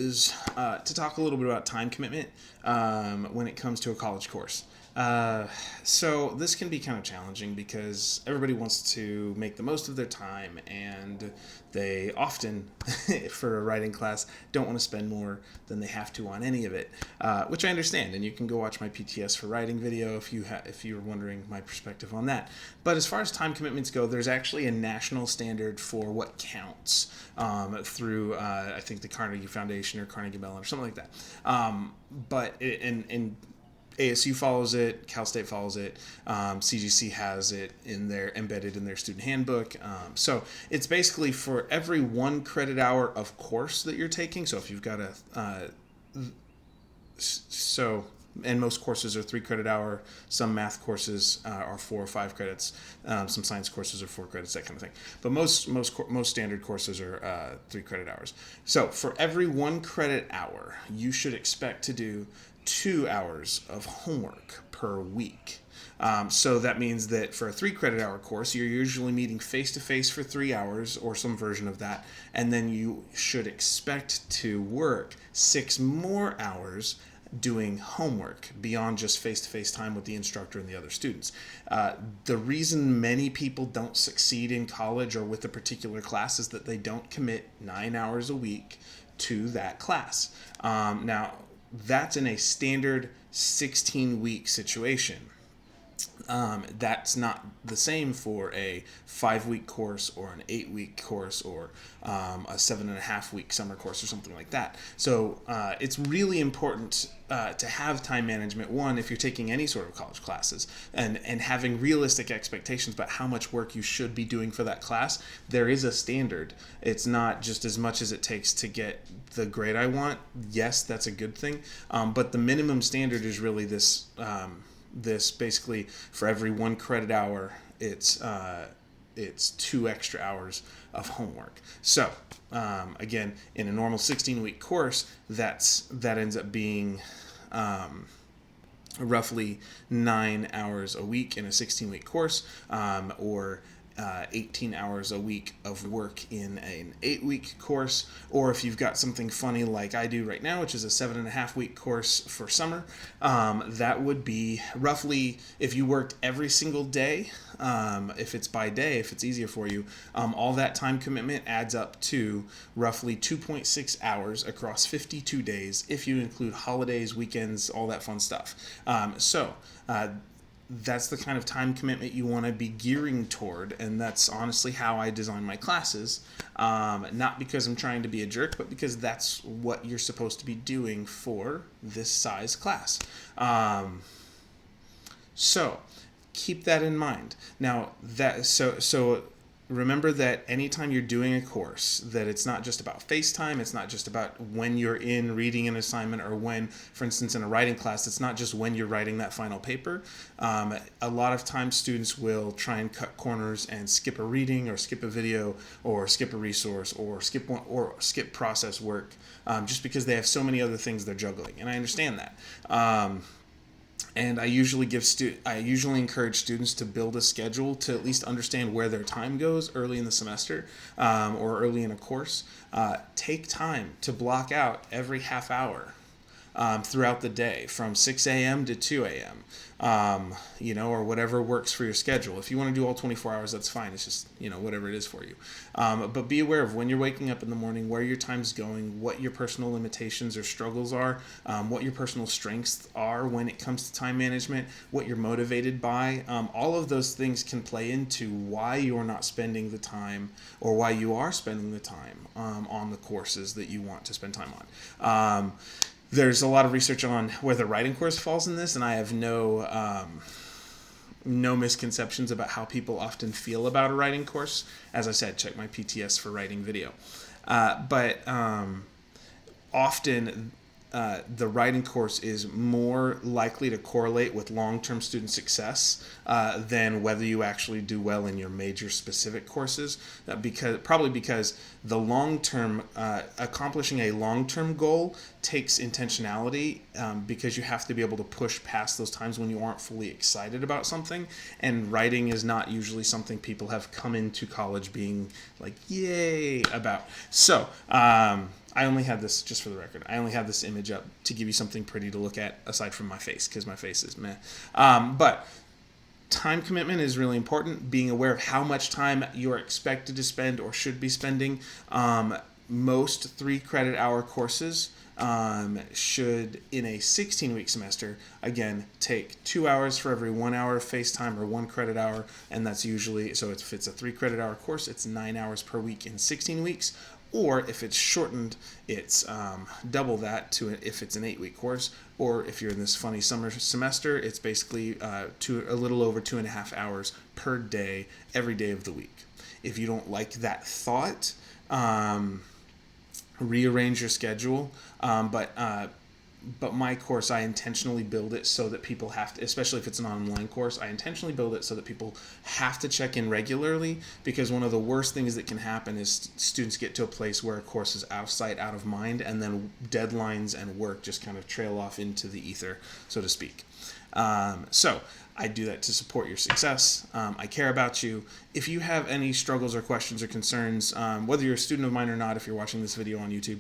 is to talk a little bit about time commitment when it comes to a college course. So this can be kind of challenging because everybody wants to make the most of their time, and they often, for a writing class, don't want to spend more than they have to on any of it, which I understand. And you can go watch my PTS for writing video if you're wondering my perspective on that. But as far as time commitments go, there's actually a national standard for what counts through I think the Carnegie Foundation or Carnegie Mellon or something like that. And ASU follows it, Cal State follows it, CGC has it embedded in their student handbook. So it's basically for every 1 credit hour of course that you're taking. So if you've got and most courses are 3 credit hour. Some math courses are 4 or 5 credits. Some science courses are 4 credits, that kind of thing. But most standard courses are 3 credit hours. So for every 1 credit hour, you should expect to do 2 hours of homework per week. So that means that for a 3 credit hour course, you're usually meeting face to face for 3 hours or some version of that. And then you should expect to work 6 more hours doing homework beyond just face-to-face time with the instructor and the other students. The reason many people don't succeed in college or with a particular class is that they don't commit 9 hours a week to that class. Now, that's in a standard 16-week situation. That's not the same for a 5-week course or an 8-week course or a 7.5-week summer course or something like that. So it's really important to have time management, one, if you're taking any sort of college classes, and having realistic expectations about how much work you should be doing for that class. There is a standard. It's not just as much as it takes to get the grade I want. Yes, that's a good thing, but the minimum standard is really this basically for every 1 credit hour, it's 2 extra hours of homework. So again, in a normal 16-week course, that ends up being roughly 9 hours a week in a 16-week course, or 18 hours a week of work in an 8-week course, or if you've got something funny like I do right now, which is a 7.5-week course for summer, that would be roughly, if you worked every single day, if it's by day, if it's easier for you, all that time commitment adds up to roughly 2.6 hours across 52 days if you include holidays, weekends, all that fun stuff. That's the kind of time commitment you want to be gearing toward, and that's honestly how I design my classes. Not because I'm trying to be a jerk, but because that's what you're supposed to be doing for this size class. So keep that in mind. Now, remember that anytime you're doing a course, that it's not just about FaceTime, it's not just about when you're in reading an assignment, or when, for instance, in a writing class, it's not just when you're writing that final paper. A lot of times students will try and cut corners and skip a reading or skip a video or skip a resource or skip process work just because they have so many other things they're juggling. And I understand that. And I usually encourage students to build a schedule to at least understand where their time goes early in the semester, or early in a course. Take time to block out every half hour throughout the day from 6 a.m. to 2 a.m., or whatever works for your schedule. If you want to do all 24 hours, that's fine. It's just, whatever it is for you. But be aware of when you're waking up in the morning, where your time's going, what your personal limitations or struggles are, what your personal strengths are when it comes to time management, what you're motivated by. All of those things can play into why you're not spending the time, or why you are spending the time on the courses that you want to spend time on. There's a lot of research on where the writing course falls in this, and I have no misconceptions about how people often feel about a writing course. As I said, check my PTS for writing video. But often the writing course is more likely to correlate with long-term student success than whether you actually do well in your major specific courses, because the long-term accomplishing a long-term goal takes intentionality, because you have to be able to push past those times when you aren't fully excited about something, and writing is not usually something people have come into college being like yay about. So I only have this, just for the record, I only have this image up to give you something pretty to look at aside from my face, because my face is meh. But time commitment is really important. Being aware of how much time you are expected to spend or should be spending. Most 3 credit hour courses should, in a 16-week semester, again, take 2 hours for every 1 hour of face time or 1 credit hour. And that's usually, so if it's a 3 credit hour course, it's 9 hours per week in 16 weeks. Or if it's shortened, it's double that to if it's an 8-week course. Or if you're in this funny summer semester, it's basically a little over 2.5 hours per day, every day of the week. If you don't like that thought, rearrange your schedule. But my course, I intentionally build it so that people have to, especially if it's an online course, I intentionally build it so that people have to check in regularly, because one of the worst things that can happen is students get to a place where a course is out of sight, out of mind, and then deadlines and work just kind of trail off into the ether, so to speak. So I do that to support your success. I care about you. If you have any struggles or questions or concerns, whether you're a student of mine or not, if you're watching this video on YouTube,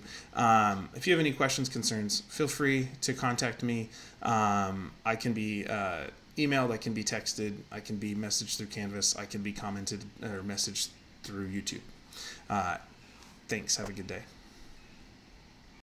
if you have any questions, concerns, feel free to contact me. I can be emailed, I can be texted, I can be messaged through Canvas, I can be commented or messaged through YouTube. Thanks. Have a good day.